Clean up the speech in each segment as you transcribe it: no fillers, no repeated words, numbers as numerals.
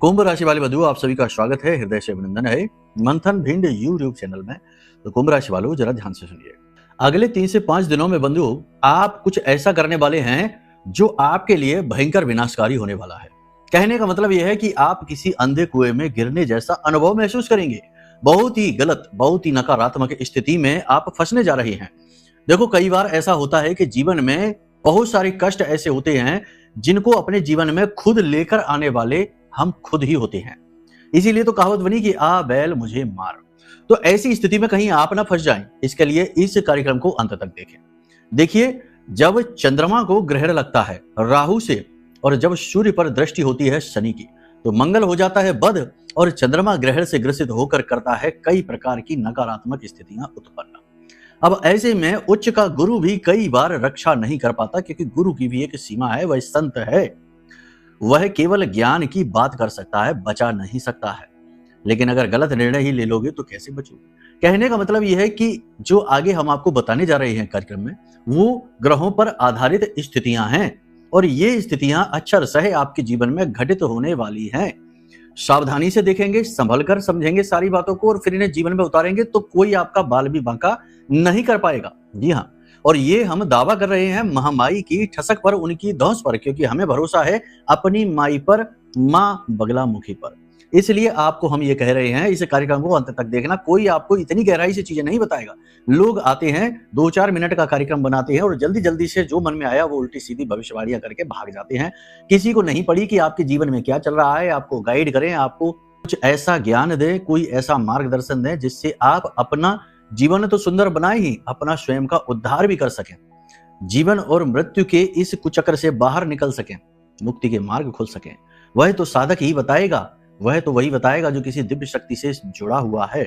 कुंभ राशि वाले बंधुओं, आप सभी का स्वागत है, हृदय से अभिनंदन है मंथन भिंड यूट्यूब चैनल में। तो कुंभ राशि वालों, जरा ध्यान से सुनिए। अगले 3 से 5 दिनों में बंधुओं, आप कुछ ऐसा करने वाले हैं जो आपके लिए भयंकर विनाशकारी होने वाला है। कहने का मतलब यह है कि आप किसी अंधे कुएं में गिरने जैसा अनुभव महसूस करेंगे। बहुत ही गलत, बहुत ही नकारात्मक स्थिति में आप फंसने जा रहे हैं। देखो, कई बार ऐसा होता है कि जीवन में बहुत सारे कष्ट ऐसे होते हैं जिनको अपने जीवन में खुद लेकर आने वाले हम खुद ही होते हैं। इसीलिए तो कहावत बनी कि आ बैल मुझे मार। तो ऐसी स्थिति में कहीं आप ना फंस जाएं, इसके लिए इस कार्यक्रम को अंत तक देखें। देखिए, जब चंद्रमा को ग्रहण लगता है राहु से और जब सूर्य पर दृष्टि होती है शनि की, तो मंगल हो जाता है बध और चंद्रमा ग्रहण से ग्रसित होकर करता है कई प्रकार की नकारात्मक स्थितियां उत्पन्न। अब ऐसे में उच्च का गुरु भी कई बार रक्षा नहीं कर पाता, क्योंकि गुरु की भी एक सीमा है, वह संत है। वह केवल ज्ञान की बात कर सकता है, बचा नहीं सकता है। लेकिन अगर गलत निर्णय ही ले लोगे तो कैसे बचोगे। कहने का मतलब यह है कि जो आगे हम आपको बताने जा रहे हैं कार्यक्रम में, वो ग्रहों पर आधारित स्थितियां हैं और ये स्थितियां अक्षरशः आपके जीवन में घटित होने वाली हैं। सावधानी से देखेंगे, संभल कर समझेंगे सारी बातों को और फिर इन्हें जीवन में उतारेंगे तो कोई आपका बाल भी बांका नहीं कर पाएगा। जी हाँ, और ये हम दावा कर रहे हैं महामाई की ठसक पर, उनकी धौंस पर, क्योंकि हमें भरोसा है अपनी माई पर, माँ बगलामुखी पर। इसलिए आपको हम ये कह रहे हैं, इस कार्यक्रम को अंत तक देखना। कोई आपको इतनी गहराई से चीजें नहीं बताएगा। लोग आते हैं, 2-4 मिनट का कार्यक्रम बनाते हैं और जल्दी जल्दी से जो मन में आया वो उल्टी सीधी भविष्यवाणियां करके भाग जाते हैं। किसी को नहीं पड़ी कि आपके जीवन में क्या चल रहा है, आपको गाइड करें, आपको कुछ ऐसा ज्ञान दे, कोई ऐसा मार्गदर्शन दे जिससे आप अपना जीवन तो सुंदर बनाए ही, अपना स्वयं का उद्धार भी कर सकें, जीवन और मृत्यु के इस कुचक्र से बाहर निकल सकें, मुक्ति के मार्ग खुल सकें। वह तो साधक ही बताएगा, वह तो वही बताएगा जो किसी दिव्य शक्ति से जुड़ा हुआ है।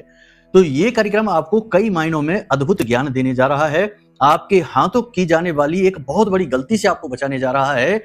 तो ये कार्यक्रम आपको कई मायनों में अद्भुत ज्ञान देने जा रहा है। आपके हाथों की जाने वाली एक बहुत बड़ी गलती से आपको बचाने जा रहा है।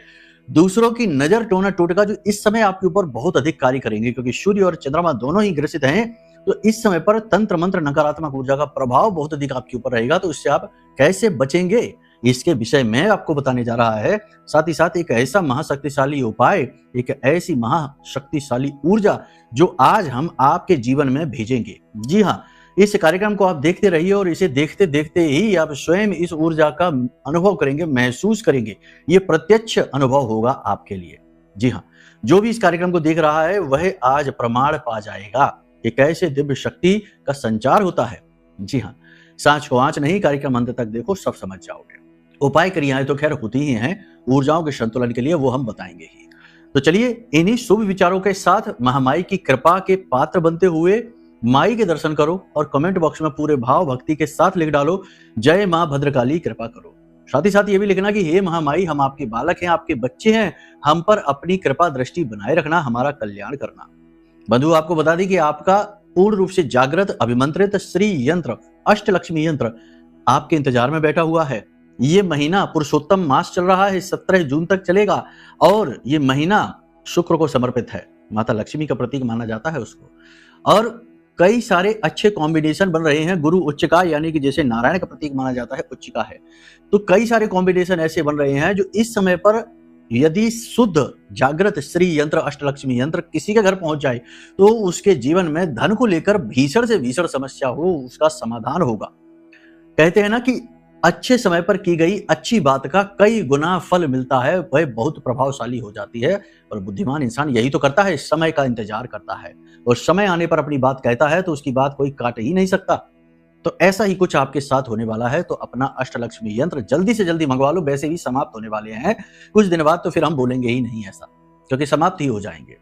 दूसरों की नजर, टोना टोटका जो इस समय आपके ऊपर बहुत अधिक कार्य करेंगे, क्योंकि सूर्य और चंद्रमा दोनों ही ग्रसित हैं। तो इस समय पर तंत्र मंत्र नकारात्मक ऊर्जा का प्रभाव बहुत अधिक आपके ऊपर रहेगा। तो इससे आप कैसे बचेंगे, इसके विषय में आपको बताने जा रहा है। साथ ही साथ एक ऐसा महाशक्तिशाली उपाय, एक ऐसी महाशक्तिशाली ऊर्जा जो आज हम आपके जीवन में भेजेंगे। जी हाँ, इस कार्यक्रम को आप देखते रहिए और इसे देखते देखते ही आप स्वयं इस ऊर्जा का अनुभव करेंगे, महसूस करेंगे। ये प्रत्यक्ष अनुभव होगा आपके लिए। जी हाँ, जो भी इस कार्यक्रम को देख रहा है वह आज प्रमाण पा जाएगा कि कैसे दिव्य शक्ति का संचार होता है। जी हाँ, सांच को आंच नहीं, कार्यक्रम अंत तक देखो, सब समझ जाओगे। उपाय क्रियाएं तो खैर होती ही हैं, ऊर्जाओं के संतुलन के लिए वो हम बताएंगे ही। तो चलिए, इन्हीं शुभ विचारों के साथ महामाई की कृपा के पात्र बनते हुए माई के दर्शन करो और कमेंट बॉक्स में पूरे भाव भक्ति के साथ लिख डालो, जय मां भद्रकाली कृपा करो। साथ ही साथ ये भी लिखना कि हे महामाई, हम आपके बालक हैं, आपके बच्चे हैं, हम पर अपनी कृपा दृष्टि बनाए रखना, हमारा कल्याण करना। बंधु, आपको बता दें कि आपका पूर्ण रूप से जागृत अभिमंत्रित श्री यंत्र, अष्टलक्ष्मी यंत्र आपके इंतजार में बैठा हुआ है। ये महीना पुरुषोत्तम मास चल रहा है, 17 जून तक चलेगा और ये महीना शुक्र को समर्पित है। माता लक्ष्मी का प्रतीक माना जाता है उसको। और कई सारे अच्छे कॉम्बिनेशन बन रहे हैं। गुरु उच्च का, यानी कि जैसे नारायण का प्रतीक माना जाता है, उच्च का है। तो कई सारे कॉम्बिनेशन ऐसे बन रहे हैं जो इस समय पर यदि शुद्ध जागृत श्री यंत्र, अष्टलक्ष्मी यंत्र किसी के घर पहुंच जाए तो उसके जीवन में धन को लेकर भीषण से भीषण समस्या हो, उसका समाधान होगा। कहते हैं ना कि अच्छे समय पर की गई अच्छी बात का कई गुना फल मिलता है, वह बहुत प्रभावशाली हो जाती है। और बुद्धिमान इंसान यही तो करता है, समय का इंतजार करता है और समय आने पर अपनी बात कहता है तो उसकी बात कोई काट ही नहीं सकता। तो ऐसा ही कुछ आपके साथ होने वाला है। तो अपना अष्टलक्ष्मी यंत्र जल्दी से जल्दी मंगवा लो, वैसे भी समाप्त होने वाले हैं कुछ दिन बाद, तो फिर हम बोलेंगे ही नहीं ऐसा, क्योंकि समाप्त ही हो जाएंगे।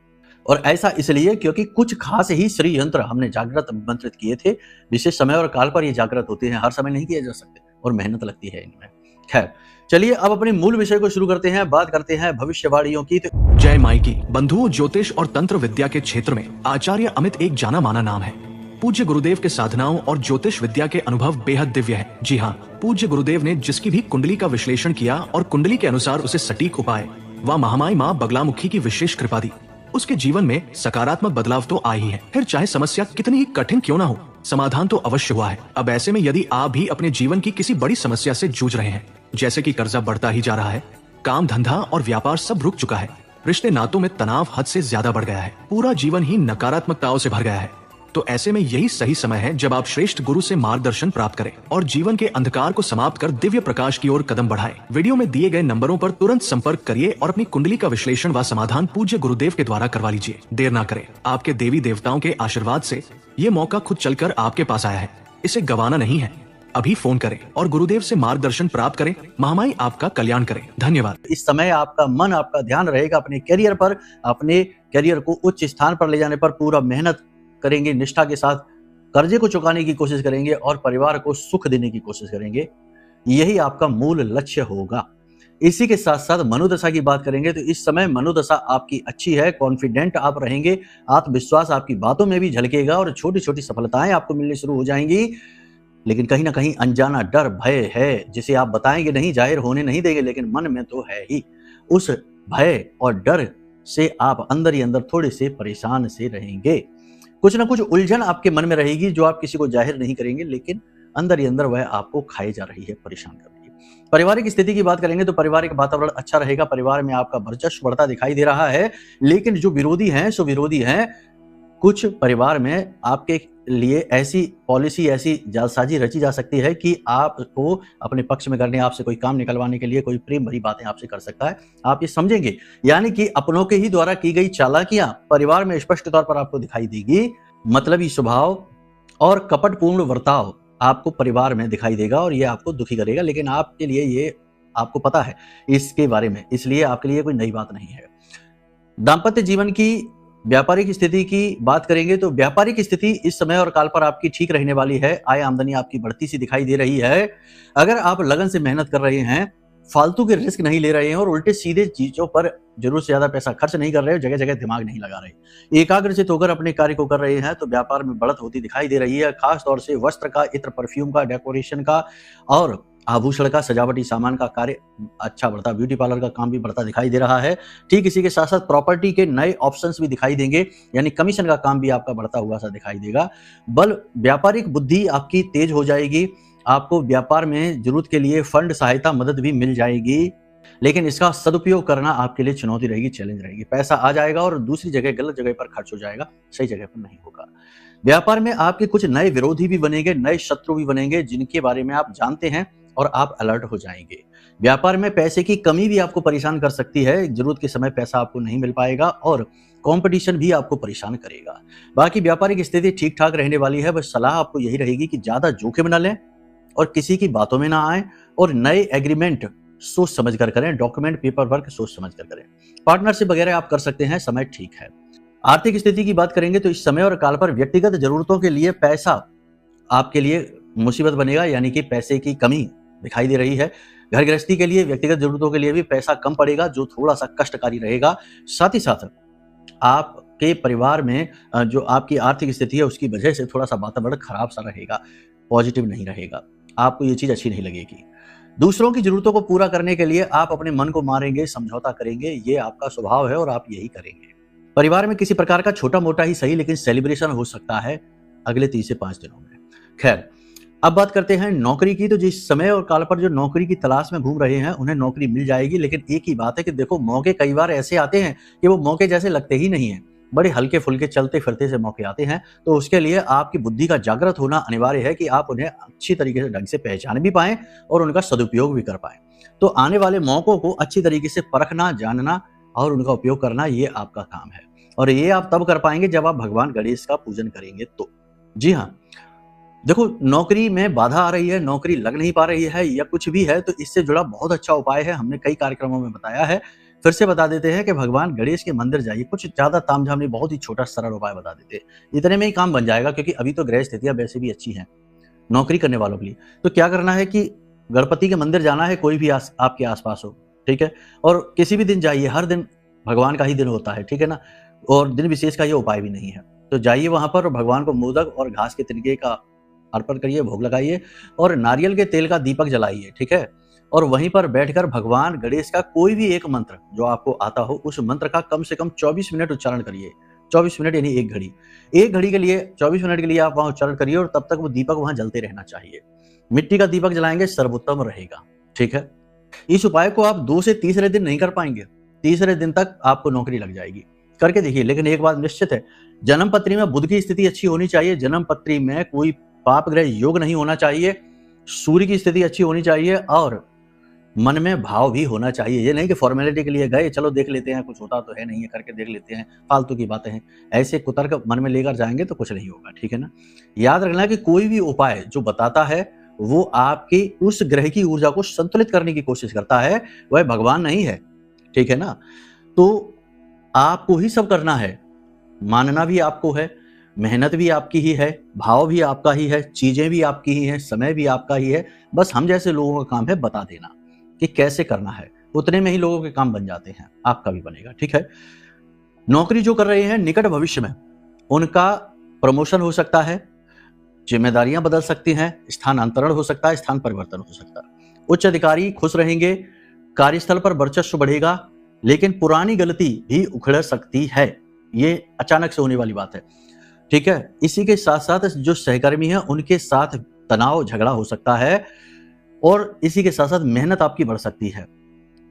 और ऐसा इसलिए क्योंकि कुछ खास ही श्री यंत्र हमने जागृत अभिमंत्रित किए थे। विशेष समय और काल पर ये जागृत होते हैं, हर समय नहीं किए जा सकते और मेहनत लगती है इनमें। खैर, चलिए अब अपने मूल विषय को शुरू करते हैं। बात करते हैं भविष्यवाणियों की। जय माई की। बंधुओं, ज्योतिष और तंत्र विद्या के क्षेत्र में आचार्य अमित एक जाना माना नाम है। पूज्य गुरुदेव के साधनाओं और ज्योतिष विद्या के अनुभव बेहद दिव्य है। जी हाँ, पूज्य गुरुदेव ने जिसकी भी कुंडली का विश्लेषण किया और कुंडली के अनुसार उसे सटीक उपाय व महामाई माँ बगलामुखी की विशेष कृपा दी, उसके जीवन में सकारात्मक बदलाव तो आ ही है। फिर चाहे समस्या कितनी ही कठिन क्यों ना हो, समाधान तो अवश्य हुआ है। अब ऐसे में यदि आप भी अपने जीवन की किसी बड़ी समस्या से जूझ रहे हैं, जैसे कि कर्जा बढ़ता ही जा रहा है, काम धंधा और व्यापार सब रुक चुका है, रिश्ते नातों में तनाव हद से ज्यादा बढ़ गया है, पूरा जीवन ही नकारात्मकताओं से भर गया है। तो ऐसे में यही सही समय है जब आप श्रेष्ठ गुरु से मार्गदर्शन प्राप्त करें और जीवन के अंधकार को समाप्त कर दिव्य प्रकाश की ओर कदम बढ़ाएं। वीडियो में दिए गए नंबरों पर तुरंत संपर्क करिए और अपनी कुंडली का विश्लेषण व समाधान पूज्य गुरुदेव के द्वारा करवा लीजिए। देर ना करें, आपके देवी देवताओं के आशीर्वाद से ये मौका खुद चलकर आपके पास आया है, इसे गंवाना नहीं है। अभी फोन करें और गुरुदेव से मार्गदर्शन प्राप्त करें। महामाई आपका कल्याण करें। धन्यवाद। इस समय आपका मन, आपका ध्यान रहेगा अपने करियर पर, अपने करियर को उच्च स्थान पर ले जाने पर पूरा मेहनत करेंगे, निष्ठा के साथ कर्जे को चुकाने की कोशिश करेंगे और परिवार को सुख देने की कोशिश करेंगे। यही आपका मूल लक्ष्य होगा। इसी के साथ साथ मनोदशा की बात करेंगे तो इस समय मनोदशा आपकी अच्छी है, कॉन्फिडेंट आप रहेंगे, आत्मविश्वास आपकी बातों में भी झलकेगा और छोटी छोटी सफलताएं आपको मिलनी शुरू हो जाएंगी। लेकिन कहीं ना कहीं अनजाना डर, भय है जिसे आप बताएंगे नहीं, जाहिर होने नहीं देंगे, लेकिन मन में तो है ही। उस भय और डर से आप अंदर ही अंदर थोड़े से परेशान से रहेंगे। कुछ ना कुछ उलझन आपके मन में रहेगी जो आप किसी को जाहिर नहीं करेंगे, लेकिन अंदर ही अंदर वह आपको खाई जा रही है, परेशान कर रही है। पारिवारिक स्थिति की बात करेंगे तो पारिवारिक वातावरण अच्छा रहेगा, परिवार में आपका वर्चस्व बढ़ता दिखाई दे रहा है। लेकिन जो विरोधी हैं सो विरोधी हैं। कुछ परिवार में आपके लिए ऐसी पॉलिसी, ऐसी जालसाजी रची जा सकती है कि आपको अपने पक्ष में करने, आपसे कोई काम निकलवाने के लिए कोई प्रेम भरी बातें आपसे कर सकता है, आप ये समझेंगे। यानी कि अपनों के ही द्वारा की गई चालाकियां परिवार में स्पष्ट तौर पर आपको दिखाई देगी। मतलबी स्वभाव और कपटपूर्ण वर्ताव आपको परिवार में दिखाई देगा और ये आपको दुखी करेगा। लेकिन आपके लिए ये, आपको पता है इसके बारे में, इसलिए आपके लिए कोई नई बात नहीं है। दाम्पत्य जीवन की, व्यापारिक स्थिति की बात करेंगे तो व्यापारिक स्थिति इस समय और काल पर आपकी ठीक रहने वाली है। आय आमदनी आपकी बढ़ती सी दिखाई दे रही है। अगर आप लगन से मेहनत कर रहे हैं, फालतू के रिस्क नहीं ले रहे हैं और उल्टे सीधे चीजों पर जरूरत से ज्यादा पैसा खर्च नहीं कर रहे हो, जगह जगह दिमाग नहीं लगा रहे, एकाग्रचित होकर अपने कार्य को कर रहे हैं, तो व्यापार में बढ़त होती दिखाई दे रही है। खास तौर से वस्त्र का, इत्र, परफ्यूम का, डेकोरेशन का और आभूषण का, सजावटी सामान का कार्य अच्छा बढ़ता, ब्यूटी पार्लर का काम भी बढ़ता दिखाई दे रहा है। ठीक इसी के साथ साथ प्रॉपर्टी के नए ऑप्शंस भी दिखाई देंगे, यानी कमीशन का काम भी आपका बढ़ता हुआ सा दिखाई देगा। व्यापारिक बुद्धि आपकी तेज हो जाएगी। आपको व्यापार में जरूरत के लिए फंड, सहायता, मदद भी मिल जाएगी। लेकिन इसका सदुपयोग करना आपके लिए चुनौती रहेगी, चैलेंज रहेगी। पैसा आ जाएगा और दूसरी जगह, गलत जगह पर खर्च हो जाएगा, सही जगह पर नहीं होगा। व्यापार में आपके कुछ नए विरोधी भी बनेंगे, नए शत्रु भी बनेंगे, जिनके बारे में आप जानते हैं और आप अलर्ट हो जाएंगे। व्यापार में पैसे की कमी भी आपको परेशान कर सकती है। जरूरत के समय पैसा आपको नहीं मिल पाएगा और कंपटीशन भी आपको परेशान करेगा। बाकी व्यापारिक स्थिति ठीक ठाक रहने वाली है। बस सलाह आपको यही रहेगी कि ज्यादा जोखिम न लें और किसी की बातों में ना आए और नए एग्रीमेंट सोच समझ कर करें, डॉक्यूमेंट, पेपर वर्क सोच समझ कर करें। पार्टनरशिप वगैरह आप कर सकते हैं, समय ठीक है। आर्थिक स्थिति की बात करेंगे तो इस समय और काल पर व्यक्तिगत जरूरतों के लिए पैसा आपके लिए मुसीबत बनेगा, यानी कि पैसे की कमी दिखाई दे रही है। घर गृहस्थी के लिए, व्यक्तिगत जरूरतों के लिए भी पैसा कम पड़ेगा, जो थोड़ा सा कष्टकारी रहेगा। साथ ही साथ आपके परिवार में जो आपकी आर्थिक स्थिति है उसकी वजह से थोड़ा सा वातावरण खराब सा रहेगा, पॉजिटिव नहीं रहेगा, आपको ये चीज अच्छी नहीं लगेगी। दूसरों की जरूरतों को पूरा करने के लिए आप अपने मन को मारेंगे, समझौता करेंगे, ये आपका स्वभाव है और आप यही करेंगे। परिवार में किसी प्रकार का छोटा मोटा ही सही, लेकिन सेलिब्रेशन हो सकता है अगले 3 से 5 दिनों में। खैर, अब बात करते हैं नौकरी की। तो जिस समय और काल पर जो नौकरी की तलाश में घूम रहे हैं उन्हें नौकरी मिल जाएगी। लेकिन एक ही बात है कि देखो, मौके कई बार ऐसे आते हैं कि वो मौके जैसे लगते ही नहीं है, बड़े हल्के फुल्के चलते फिरते से मौके आते हैं। तो उसके लिए आपकी बुद्धि का जागृत होना अनिवार्य है कि आप उन्हें अच्छी तरीके से, ढंग से पहचान भी पाएं और उनका सदुपयोग भी कर पाएं। तो आने वाले मौकों को अच्छी तरीके से परखना, जानना और उनका उपयोग करना, ये आपका काम है। और ये आप तब कर पाएंगे जब आप भगवान गणेश का पूजन करेंगे तो। जी हाँ, देखो, नौकरी में बाधा आ रही है, नौकरी लग नहीं पा रही है या कुछ भी है, तो इससे जुड़ा बहुत अच्छा उपाय है, हमने कई कार्यक्रमों में बताया है। फिर से बता देते हैं कि भगवान गणेश के मंदिर जाइए। कुछ ज्यादा तामझाम नहीं, बहुत ही छोटा सरल उपाय बता देते हैं, इतने में ही काम बन जाएगा। क्योंकि अभी तो ग्रह स्थितियां वैसे भी अच्छी हैं नौकरी करने वालों के लिए। तो क्या करना है कि गणपति के मंदिर जाना है, कोई भी आपके आसपास हो, ठीक है, और किसी भी दिन जाइए। हर दिन भगवान का ही दिन होता है, ठीक है ना, और दिन विशेष का ये उपाय भी नहीं है। तो जाइए वहां पर और भगवान को मोदक और घास के तिनके का अर्पण करिए, भोग लगाइए और नारियल के तेल का दीपक जलाइए, ठीक है। और वहीं पर बैठकर भगवान गणेश का कोई भी एक मंत्र जो आपको आता हो, उस मंत्र का कम से कम 24 मिनट उच्चारण करिए। 24 मिनट यानी 1 घड़ी। 1 घड़ी के लिए, 24 मिनट के लिए आप वहां उच्चारण करिए और तब तक वो दीपक वहां जलते रहना चाहिए। मिट्टी का दीपक जलाएंगे, सर्वोत्तम रहेगा, ठीक है। इस उपाय को आप 2 से तीसरे दिन नहीं कर पाएंगे, तीसरे दिन तक आपको नौकरी लग जाएगी। करके देखिए। लेकिन एक बात निश्चित है, जन्म पत्री में बुध की स्थिति अच्छी होनी चाहिए, जन्म पत्री में कोई पाप ग्रह योग नहीं होना चाहिए, सूर्य की स्थिति अच्छी होनी चाहिए और मन में भाव भी होना चाहिए। ये नहीं कि फॉर्मेलिटी के लिए गए, चलो देख लेते हैं, कुछ होता तो है नहीं है, करके देख लेते हैं, फालतू की बातें हैं। ऐसे कुतर्क मन में लेकर जाएंगे तो कुछ नहीं होगा, ठीक है ना। याद रखना कि कोई भी उपाय जो बताता है वो आपकी उस ग्रह की ऊर्जा को संतुलित करने की कोशिश करता है, वह भगवान नहीं है, ठीक है ना। तो आपको ही सब करना है, मानना भी आपको है, मेहनत भी आपकी ही है, भाव भी आपका ही है, चीजें भी आपकी ही हैं, समय भी आपका ही है। बस हम जैसे लोगों का काम है बता देना कि कैसे करना है, उतने में ही लोगों के काम बन जाते हैं, आपका भी बनेगा, ठीक है। नौकरी जो कर रहे हैं निकट भविष्य में उनका प्रमोशन हो सकता है, जिम्मेदारियां बदल सकती हैं, स्थानांतरण हो सकता है, स्थान परिवर्तन हो सकता है। उच्च अधिकारी खुश रहेंगे, कार्यस्थल पर वर्चस्व बढ़ेगा, लेकिन पुरानी गलती भी उखड़ सकती है। ये अचानक से होने वाली बात है, ठीक है। इसी के साथ साथ जो सहकर्मी हैं उनके साथ तनाव झगड़ा हो सकता है और इसी के साथ साथ मेहनत आपकी बढ़ सकती है।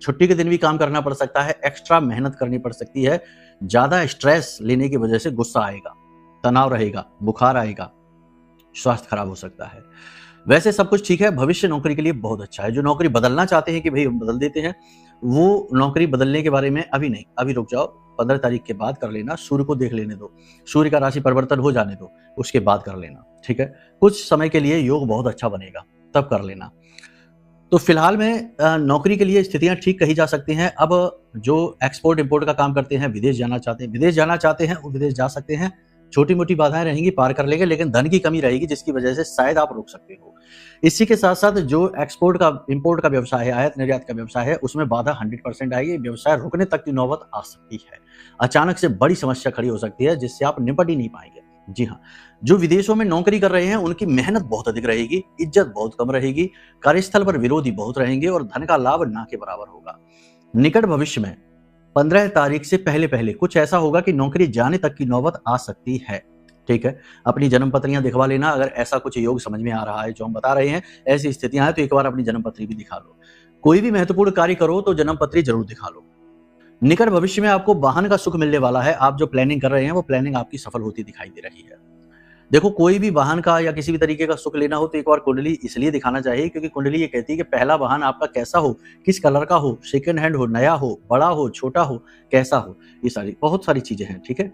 छुट्टी के दिन भी काम करना पड़ सकता है, एक्स्ट्रा मेहनत करनी पड़ सकती है, ज्यादा स्ट्रेस लेने की वजह से गुस्सा आएगा, तनाव रहेगा, बुखार आएगा, स्वास्थ्य खराब हो सकता है। वैसे सब कुछ ठीक है, भविष्य नौकरी के लिए बहुत अच्छा है। जो नौकरी बदलना चाहते हैं कि भाई हम बदल देते हैं, वो नौकरी बदलने के बारे में अभी नहीं, अभी रुक जाओ, 15 तारीख के बाद कर लेना, सूर्य को देख लेने दो, सूर्य का राशि परिवर्तन हो जाने दो, उसके बाद कर लेना, ठीक है। कुछ समय के लिए योग बहुत अच्छा बनेगा, तब कर लेना। तो फिलहाल में नौकरी के लिए स्थितियां ठीक कही जा सकती हैं। अब जो एक्सपोर्ट इंपोर्ट का काम करते हैं, विदेश जाना चाहते हैं, वो विदेश जा सकते हैं। छोटी मोटी बाधाएं रहेंगी, पार कर लेंगे, लेकिन धन की कमी रहेगी जिसकी वजह से शायद आप रुक सकते हो। इसी के साथ साथ जो एक्सपोर्ट का इंपोर्ट का व्यवसाय है, आयात निर्यात का व्यवसाय है, उसमें बाधा 100% आएगी, व्यवसाय रुकने तक की नौबत आ सकती है। अचानक से बड़ी समस्या खड़ी हो सकती है जिससे आप निपट ही नहीं पाएंगे। जी हाँ, जो विदेशों में नौकरी कर रहे हैं उनकी मेहनत बहुत अधिक रहेगी, इज्जत बहुत कम रहेगी, कार्यस्थल पर विरोधी बहुत रहेंगे और धन का लाभ ना के बराबर होगा। निकट भविष्य में 15 तारीख से पहले पहले कुछ ऐसा होगा कि नौकरी जाने तक की नौबत आ सकती है, ठीक है। अपनी जन्म पत्रियां दिखवा लेना, अगर ऐसा कुछ योग समझ में आ रहा है जो हम बता रहे हैं, ऐसी स्थितियां हैं तो एक बार अपनी जन्म पत्री भी दिखा लो। कोई भी महत्वपूर्ण कार्य करो तो जन्म पत्री जरूर दिखा लो। निकट भविष्य में आपको वाहन का सुख मिलने वाला है। आप जो प्लानिंग कर रहे हैं वो प्लानिंग आपकी सफल होती दिखाई दे रही है। देखो, कोई भी वाहन का या किसी भी तरीके का सुख लेना हो तो एक बार कुंडली इसलिए दिखाना चाहिए क्योंकि कुंडली ये कहती है कि पहला वाहन आपका कैसा हो, किस कलर का हो, सेकंड हैंड हो, नया हो, बड़ा हो, छोटा हो, कैसा हो, ये सारी बहुत सारी चीजें हैं, ठीक है।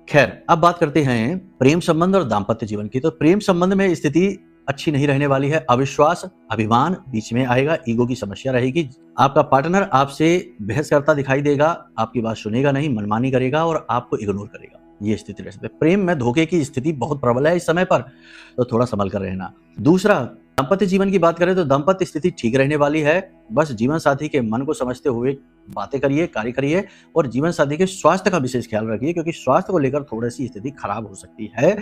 खैर, अब बात करते हैं प्रेम संबंध और दाम्पत्य जीवन की। तो प्रेम संबंध में स्थिति अच्छी नहीं रहने वाली है। अविश्वास, अभिमान बीच में आएगा, ईगो की समस्या रहेगी। आपका पार्टनर आपसे बहस करता दिखाई देगा, आपकी बात सुनेगा नहीं, मनमानी करेगा और आपको इग्नोर करेगा, ये स्थिति रह सकती है। प्रेम में धोखे की स्थिति बहुत प्रबल है इस समय पर, तो थोड़ा संभल कर रहना। दूसरा, दाम्पत्य जीवन की बात करें तो दाम्पत्य स्थिति ठीक रहने वाली है। बस जीवन साथी के मन को समझते हुए बातें करिए, कार्य करिए और जीवन साथी के स्वास्थ्य का विशेष ख्याल रखिए क्योंकि स्वास्थ्य को लेकर थोड़ी सी स्थिति खराब हो सकती है।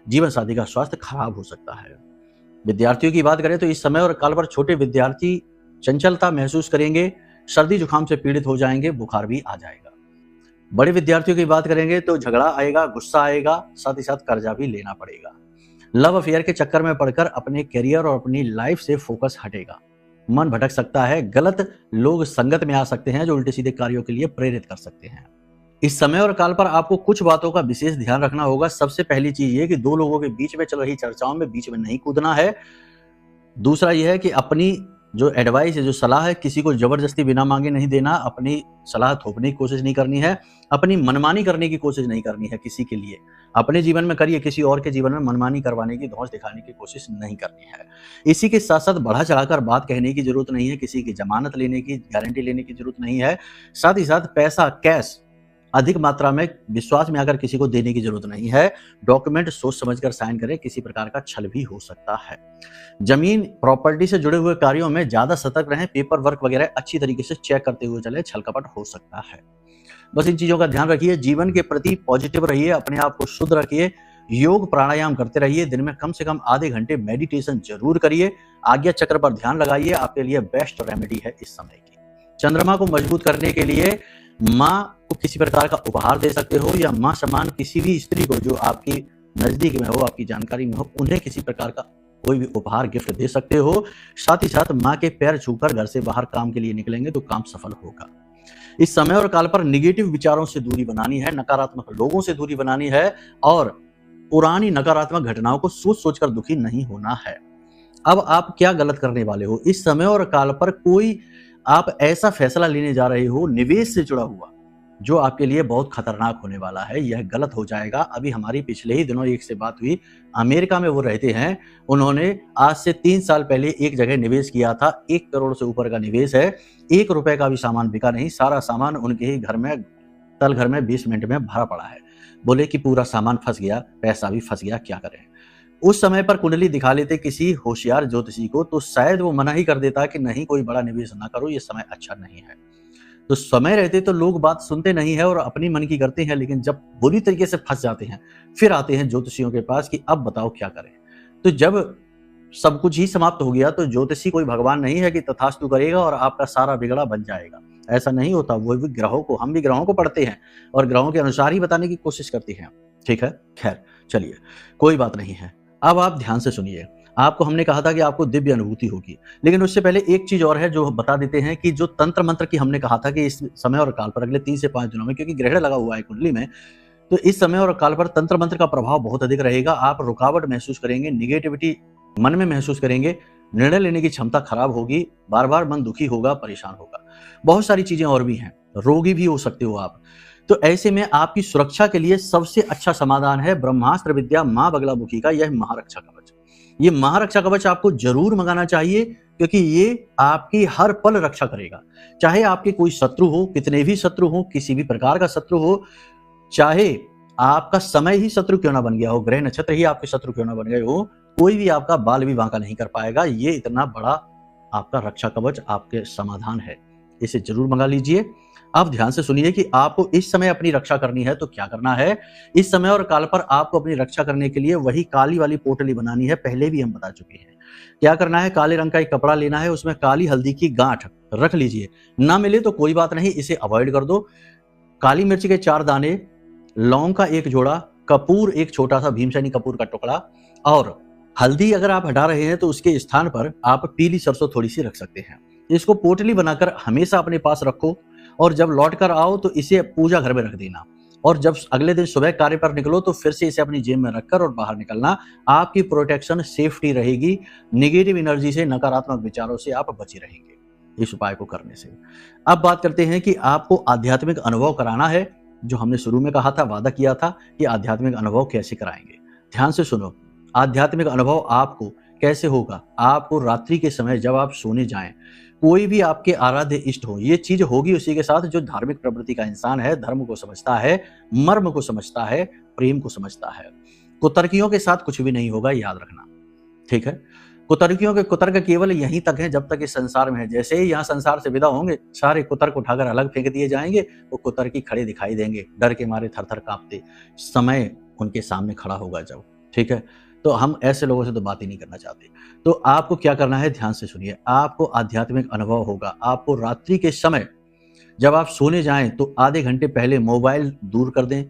जीवन साथी का स्वास्थ्य खराब हो सकता है। विद्यार्थियों की बात करें तो इस समय और काल पर छोटे विद्यार्थी चंचलता महसूस करेंगे, सर्दी जुकाम से पीड़ित हो जाएंगे, बुखार भी आ जाएगा। बड़े विद्यार्थियों की बात करेंगे तो झगड़ा आएगा, गुस्सा आएगा, साथ ही साथ कर्जा भी लेना पड़ेगा। लव अफेयर के चक्कर में पड़कर अपने करियर और अपनी लाइफ से फोकस हटेगा, मन भटक सकता है, गलत लोग संगत में आ सकते हैं जो उल्टे सीधे कार्यों के लिए प्रेरित कर सकते हैं। इस समय और काल पर आपको कुछ बातों का विशेष ध्यान रखना होगा। सबसे पहली चीज ये कि दो लोगों के बीच में चल रही चर्चाओं में बीच में नहीं कूदना है। दूसरा यह है कि अपनी जो एडवाइस है, जो सलाह है, किसी को जबरदस्ती बिना मांगे नहीं देना, अपनी सलाह थोपने की कोशिश नहीं करनी है, अपनी मनमानी करने की कोशिश नहीं करनी है किसी के लिए। अपने जीवन में करिए, किसी और के जीवन में मनमानी करवाने की, धौंस दिखाने की कोशिश नहीं करनी है। इसी के साथ साथ बढ़ा चढ़ाकर बात कहने की जरूरत नहीं है, किसी की जमानत लेने की, गारंटी लेने की जरूरत नहीं है। साथ ही साथ पैसा, कैश अधिक मात्रा में विश्वास में आकर किसी को देने की जरूरत नहीं है। डॉक्यूमेंट सोच समझकर साइन करें, किसी प्रकार का छल भी हो सकता है। जमीन प्रॉपर्टी से जुड़े हुए कार्यों में ज्यादा सतर्क रहें, पेपर वर्क वगैरह अच्छी तरीके से चेक करते हुए चले, छल कपट हो सकता है। बस इन चीजों का ध्यान रखिए। जीवन के प्रति पॉजिटिव रहिए, अपने आप को शुद्ध रखिए, योग प्राणायाम करते रहिए, दिन में कम से कम आधे घंटे मेडिटेशन जरूर करिए, आज्ञा चक्र पर ध्यान लगाइए, आपके लिए बेस्ट रेमेडी है इस समय की। चंद्रमा को मजबूत करने के लिए माँ को किसी प्रकार का उपहार दे सकते हो या माँ समान किसी भी स्त्री को जो आपकी नजदीक में हो, आपकी जानकारी में हो, उन्हें किसी प्रकार का कोई भी उपहार गिफ्ट दे सकते हो। साथ ही साथ माँ के पैर छूकर घर से बाहर काम के लिए निकलेंगे तो काम सफल होगा। इस समय और काल पर निगेटिव विचारों से दूरी बनानी है, नकारात्मक लोगों से दूरी बनानी है और पुरानी नकारात्मक घटनाओं को सोच सोचकर दुखी नहीं होना है। अब आप क्या गलत करने वाले हो, इस समय और काल पर कोई आप ऐसा फैसला लेने जा रहे हो निवेश से जुड़ा हुआ जो आपके लिए बहुत खतरनाक होने वाला है। यह गलत हो जाएगा। अभी हमारी पिछले ही दिनों एक से बात हुई, अमेरिका में वो रहते हैं, उन्होंने आज से 3 साल पहले एक जगह निवेश किया था, 1 करोड़ से ऊपर का निवेश है, 1 रुपए का भी सामान बिका नहीं, सारा सामान उनके ही घर में तल घर में 20 मिनट में भरा पड़ा है। बोले कि पूरा सामान फंस गया, पैसा भी फंस गया, क्या करें। उस समय पर कुंडली दिखा लेते किसी होशियार ज्योतिषी को तो शायद वो मना ही कर देता कि नहीं, कोई बड़ा निवेश ना करो, ये समय अच्छा नहीं है। तो समय रहते तो लोग बात सुनते नहीं है और अपनी मन की करते हैं, लेकिन जब बुरी तरीके से फंस जाते हैं फिर आते हैं ज्योतिषियों के पास कि अब बताओ क्या करें। तो जब सब कुछ ही समाप्त हो गया तो ज्योतिषी कोई भगवान नहीं है कि तथास्तु करेगा और आपका सारा बिगड़ा बन जाएगा। ऐसा नहीं होता। वो भी ग्रहों को, हम भी ग्रहों को पढ़ते हैं और ग्रहों के अनुसार ही बताने की कोशिश करते हैं। ठीक है, खैर चलिए, कोई बात नहीं है। अब आप ध्यान से सुनिए। आपको हमने कहा था कि आपको दिव्य अनुभूति होगी, लेकिन उससे पहले एक चीज और है जो बता देते हैं कि जो तंत्र मंत्र की हमने कहा था कि इस समय और काल पर अगले 3 से 5 दिनों में, क्योंकि ग्रहण लगा हुआ है कुंडली में, तो इस समय और काल पर तंत्र मंत्र का प्रभाव बहुत अधिक रहेगा। आप रुकावट महसूस करेंगे, निगेटिविटी मन में महसूस करेंगे, निर्णय लेने की क्षमता खराब होगी, बार बार मन दुखी होगा, परेशान होगा, बहुत सारी चीजें और भी हैं, रोगी भी हो सकते हो आप। तो ऐसे में आपकी सुरक्षा के लिए सबसे अच्छा समाधान है ब्रह्मास्त्र विद्या मां बगलामुखी का यह महारक्षा कवच। ये महारक्षा कवच आपको जरूर मंगाना चाहिए, क्योंकि ये आपकी हर पल रक्षा करेगा। चाहे आपके कोई शत्रु हो, कितने भी शत्रु हो, किसी भी प्रकार का शत्रु हो, चाहे आपका समय ही शत्रु क्यों ना बन गया हो, ग्रह नक्षत्र ही आपके शत्रु क्यों ना बन गए हो, कोई भी आपका बाल भी बांका नहीं कर पाएगा। ये इतना बड़ा आपका रक्षा कवच आपके समाधान है, इसे जरूर मंगा लीजिए। अब ध्यान से सुनिए कि आपको इस समय अपनी रक्षा करनी है तो क्या करना है। इस समय और काल पर आपको अपनी रक्षा करने के लिए वही काली वाली पोटली बनानी है, पहले भी हम बता चुके हैं। क्या करना है, काले रंग का एक कपड़ा लेना है, उसमें काली हल्दी की गांठ रख लीजिए। ना मिले तो कोई बात नहीं, इसे अवॉइड कर दो। काली मिर्च के 4 दाने, लौंग का 1 जोड़ा, कपूर 1 छोटा सा भीमसेनी कपूर का टुकड़ा, और हल्दी अगर आप हटा रहे हैं तो उसके स्थान पर आप पीली सरसों थोड़ी सी रख सकते हैं। इसको पोटली बनाकर हमेशा अपने पास रखो और जब लौट कर आओ तो इसे पूजा घर में रख देना, और जब अगले दिन सुबह कार्य पर निकलो तो फिर से इसे अपनी जेब में रखकर और बाहर निकलना। आपकी प्रोटेक्शन, सेफ्टी रहेगी, नेगेटिव एनर्जी से, नकारात्मक विचारों से आप बचे रहेंगे इस उपाय को करने से। अब बात करते हैं कि आपको आध्यात्मिक अनुभव कराना है, जो हमने शुरू में कहा था, वादा किया था कि आध्यात्मिक अनुभव कैसे कराएंगे। ध्यान से सुनो, आध्यात्मिक अनुभव आपको कैसे होगा। आपको रात्रि के समय जब आप सोने जाएं, कोई भी आपके आराध्य इष्ट हो, ये चीज होगी उसी के साथ जो धार्मिक प्रवृत्ति का इंसान है, धर्म को समझता है, मर्म को समझता है, प्रेम को समझता है। कुतर्कियों के साथ कुछ भी नहीं होगा, याद रखना। ठीक है, कुतर्कियों के कुतर्क केवल यहीं तक है जब तक इस संसार में है। जैसे ही यहाँ संसार से विदा होंगे, सारे कुतर्क उठाकर अलग फेंक दिए जाएंगे। वो कुतर्की खड़े दिखाई देंगे, डर के मारे थर थर कांपते, समय उनके सामने खड़ा होगा जब। ठीक है, तो हम ऐसे लोगों से तो बात ही नहीं करना चाहते। तो आपको क्या करना है, ध्यान से सुनिए। आपको आध्यात्मिक अनुभव होगा। आपको रात्रि के समय जब आप सोने जाएं तो आधे घंटे पहले मोबाइल दूर कर दें,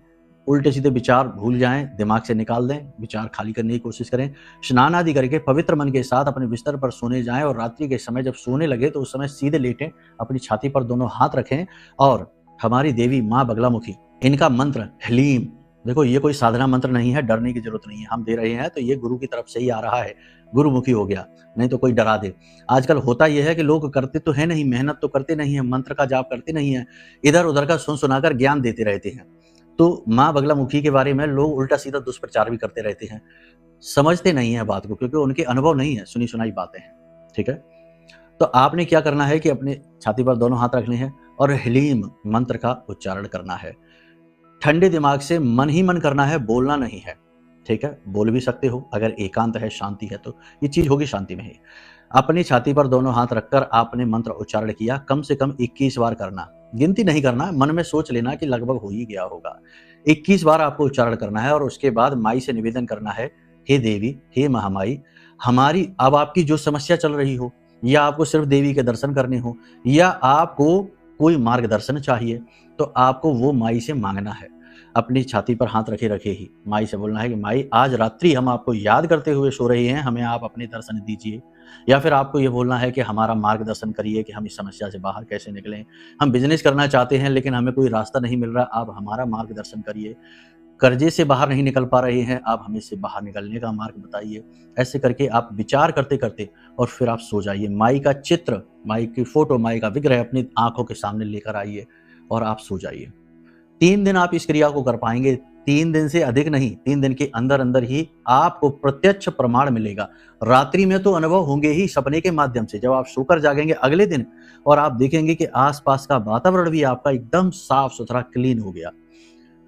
उल्टे सीधे विचार भूल जाएं, दिमाग से निकाल दें, विचार खाली करने की कोशिश करें। स्नान आदि करके पवित्र मन के साथ अपने बिस्तर पर सोने जाएं और रात्रि के समय जब सोने लगे तो उस समय सीधे लेटें, अपनी छाती पर दोनों हाथ रखें और हमारी देवी माँ बगलामुखी, इनका मंत्र ह्लीम, देखो ये कोई साधना मंत्र नहीं है, डरने की जरूरत नहीं है, हम दे रहे हैं तो ये गुरु की तरफ से ही आ रहा है, गुरुमुखी हो गया, नहीं तो कोई डरा दे। आजकल होता यह है कि लोग करते तो है नहीं, मेहनत तो करते नहीं है, मंत्र का जाप करते नहीं है, इधर उधर का सुन सुनाकर ज्ञान देते रहते हैं। तो माँ बगलामुखी के बारे में लोग उल्टा सीधा दुष्प्रचार भी करते रहते हैं, समझते नहीं है बात को, क्योंकि उनके अनुभव नहीं है, सुनी सुनाई बातें हैं। ठीक है, तो आपने क्या करना है कि अपने छाती पर दोनों हाथ रखने हैं और ह्लीम मंत्र का उच्चारण करना है। ठंडे दिमाग से मन ही मन करना है, बोलना नहीं है। ठीक है, बोल भी सकते हो अगर एकांत है, शांति है, तो ये चीज होगी शांति में ही। अपनी छाती पर दोनों हाथ रखकर आपने मंत्र उच्चारण किया, कम से कम 21 बार करना, गिनती नहीं करना, मन में सोच लेना कि लगभग हो ही गया होगा। 21 बार आपको उच्चारण करना है और उसके बाद माई से निवेदन करना है, हे देवी, हे महामाई, हमारी अब आपकी जो समस्या चल रही हो, या आपको सिर्फ देवी के दर्शन करने हो, या आपको कोई मार्गदर्शन चाहिए, तो आपको वो माई से मांगना है। अपनी छाती पर हाथ रखे रखे ही माई से बोलना है कि माई, आज रात्रि हम आपको याद करते हुए सो रहे हैं, हमें आप अपने दर्शन दीजिए। या फिर आपको ये बोलना है कि हमारा मार्गदर्शन करिए कि हम इस समस्या से बाहर कैसे निकलें, हम बिजनेस करना चाहते हैं लेकिन हमें कोई रास्ता नहीं मिल रहा, आप हमारा मार्गदर्शन करिए, कर्जे से बाहर नहीं निकल पा रहे हैं, आप हमें इससे बाहर निकलने का मार्ग बताइए। ऐसे करके आप विचार करते करते और फिर आप सो जाइए। माई का चित्र, माई की फोटो, माई का विग्रह अपनी आंखों के सामने लेकर आइए और आप सो जाइए। 3 दिन आप इस क्रिया को कर पाएंगे, 3 दिन से अधिक नहीं, 3 दिन के अंदर अंदर ही आपको प्रत्यक्ष प्रमाण मिलेगा। रात्रि में तो अनुभव होंगे ही सपने के माध्यम से, जब आप सोकर जागेंगे अगले दिन और आप देखेंगे कि आसपास का वातावरण भी आपका एकदम साफ सुथरा क्लीन हो गया।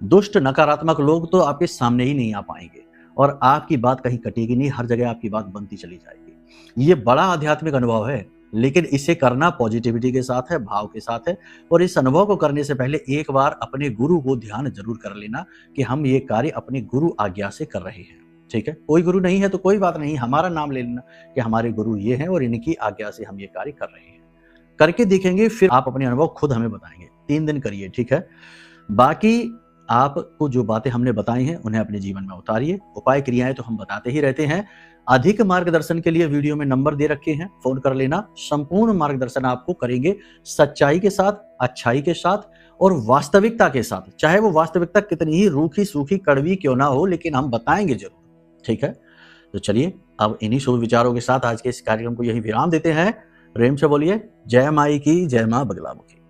दुष्ट नकारात्मक लोग तो आपके सामने ही नहीं आ पाएंगे और आपकी बात कहीं कटेगी नहीं, हर जगह आपकी बात बनती चली जाएगी। ये बड़ा आध्यात्मिक अनुभव है, लेकिन इसे करना पॉजिटिविटी के साथ है, भाव के साथ है। और इस अनुभव को करने से पहले एक बार अपने गुरु को ध्यान जरूर कर लेना कि हम ये कार्य अपने गुरु आज्ञा से कर रहे हैं। ठीक है, कोई गुरु नहीं है तो कोई बात नहीं, हमारा नाम ले लेना कि हमारे गुरु ये हैं और इनकी आज्ञा से हम ये कार्य कर रहे हैं। करके देखेंगे, फिर आप अपने अनुभव खुद हमें बताएंगे। 3 दिन करिए, ठीक है। बाकी आपको जो बातें हमने बताई हैं उन्हें अपने जीवन में उतारिए। उपाय क्रियाएं तो हम बताते ही रहते हैं। अधिक मार्गदर्शन के लिए वीडियो में नंबर दे रखे हैं, फोन कर लेना। संपूर्ण मार्गदर्शन आपको करेंगे सच्चाई के साथ, अच्छाई के साथ और वास्तविकता के साथ। चाहे वो वास्तविकता कितनी ही रूखी सूखी कड़वी क्यों ना हो, लेकिन हम बताएंगे जरूर। ठीक है, तो चलिए अब इन्हीं शुभ विचारों के साथ आज के इस कार्यक्रम को यही विराम देते हैं। प्रेम से बोलिए जय माई की, जय मां बगलामुखी।